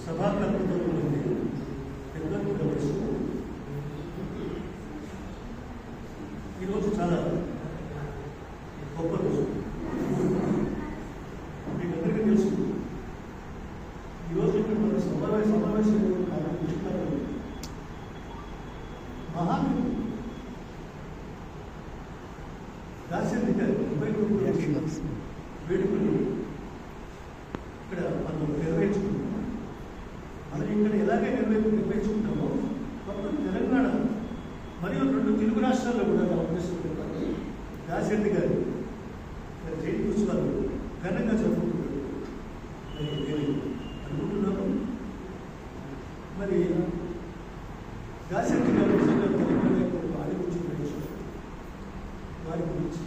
సభాకర్తతో ఉంది పెద్దలు గమనిస్తూ ఈరోజు చాలా గొప్ప రోజు. మీకు అందరికీ తెలుసు, ఈరోజు ఇక్కడ మన సమావేశం మహాత్ముడు రాజశేఖర్ గారి 29 వేడుకలు ఇక్కడ మనం నిర్వహించుకుంటాం. మనం ఇక్కడ ఎలాగే నిర్వహించుకుంటామో మొత్తం తెలంగాణ మరియు 2 తెలుగు రాష్ట్రాల్లో కూడా నా ఉద్దేశం రాజశేఖర్ గారి జయంతి ఉత్సవాలు ఘనంగా జరుపుకుంటున్నారు నేను అనుకుంటున్నాను. మరి రాజశేఖర్ గారు నిజంగా తెలంగాణ యొక్క వారి గురించి ప్రవేశించారు, వారి గురించి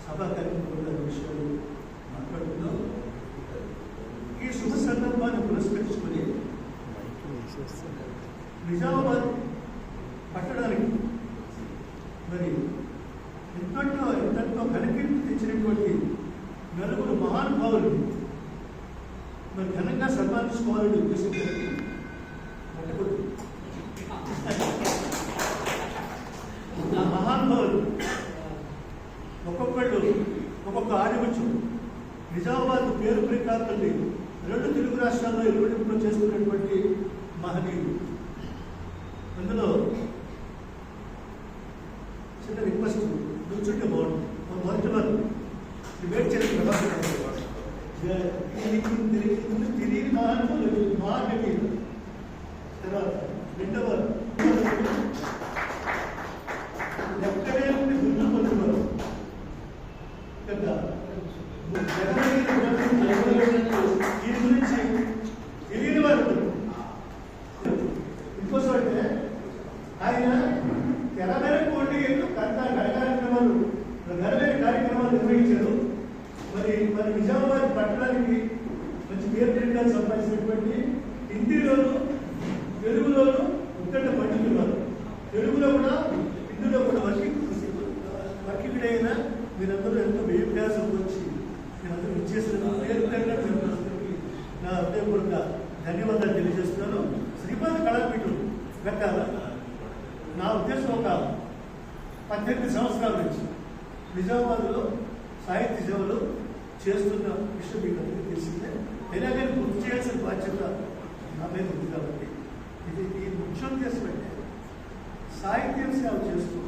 సభా కార్యక్రమంలో విషయాలు మాట్లాడుతున్నాం. ఈ శుభ సందర్భాన్ని పురస్కరించుకొని నిజామాబాద్ పట్టడానికి మరి ఎంతో ఘనకీర్తి తెచ్చినటువంటి 4 మహానుభావులు మరి ఘనంగా సన్మానించుకోవాలని ఉద్దేశించి ఆ మహానుభావులు ఒక్కొక్కళ్ళు ఒక్కొక్క ఆడివచ్చు నిజామాబాద్ పేరు ప్రఖ్యాతుల్ని 2 తెలుగు రాష్ట్రాల్లో ఇరువుడింపులో చేస్తున్నటువంటి మహనీయులు. అందులో చిన్న రిక్వెస్ట్, కూర్చుంటే బాగుంటుంది. మొదటి వారు డిబేట్ చేసిన తిరిగి మహానీయులు. తర్వాత రెండవరు ఎక్కడే ఉండి గుర్తు పొందుతారు కదా. దీని గురించి తెలియని వారు ఇంకోసారి ఆయన తెరమేర పోటీ కార్యక్రమాలు నిర్వహించారు. మరి నిజామాబాద్ పట్టణానికి మంచి పేరు పెట్టాలని సంపాదించినటువంటి హిందీలోను తెలుగులోను ఉత్తర పండితున్నారు. తెలుగులో కూడా హిందీలో కూడా వర్కికుడైన మీరందరూ ఎంతో వ్యయాసం వచ్చి మీరందరూ ఇచ్చేసిన పేరు నా హృదయపూర్వక ధన్యవాదాలు తెలియజేస్తున్నాను. శ్రీపాద కళాపీఠం గత నా ఉద్దేశం ఒక 18 సంవత్సరాల నుంచి నిజామాబాద్లో సాహిత్య సేవలు చేస్తున్న విషయం మీకు అందరికీ తెలిసిందే. ఎలాగైనా గుర్తు చేయాల్సిన బాధ్యత నా మీద ఉంది. కాబట్టి ఈ ముఖ్యోద్దేశం అంటే సాహిత్యం సేవ చేస్తూ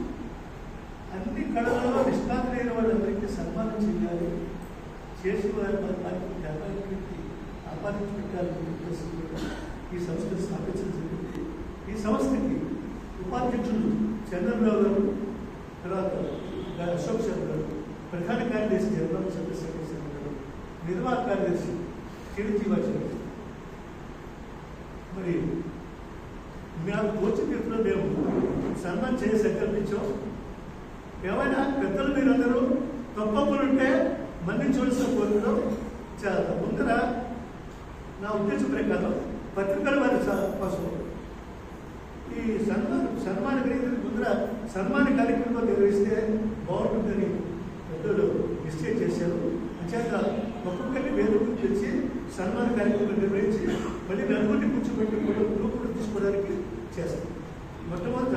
అన్ని కళలలో నిష్ణాతులైన వాళ్ళందరికీ సన్మానం చేయాలి, చేసి వారికి ఆపాదించి పెట్టాలని ఉద్దేశంతో ఈ సంస్థను స్థాపించడం జరిగింది. ఈ సంస్థకి ఉపాధ్యక్షులు చంద్రబాబు గారు, తర్వాత అశోక్ శర్మ గారు, ప్రధాన కార్యదర్శి జనరల్ చంద్రశేఖర్ శర్మ గారు, నిర్వాహక కార్యదర్శి చిరంజీవాచార్య. మరి మేము తోచినప్పుడు మేము సన్మానం చేసి సంకల్పించాం. ఏమైనా పెద్దలు మీరందరూ తప్పప్పులుంటే మన్నించవలసిన కోరుతున్నాం. చాలా ముందర నా ఉద్దేశం ప్రకారం పత్రికల వారి కోసం ఈ సన్మాన గ్రహీతల ముందర సన్మాన కార్యక్రమం నిర్వహిస్తే బాగుంటుందని పెద్దలు నిశ్చయం చేశారు. అంచేత ఒక్కొక్కరిని వేదికకు తెచ్చి సన్మాన కార్యక్రమం నిర్వహించి మళ్ళీ నలుగురిని కూర్చోబెట్టి కూడా గ్రూపులు తీసుకోవడానికి చేస్తాం. మొట్టమొదట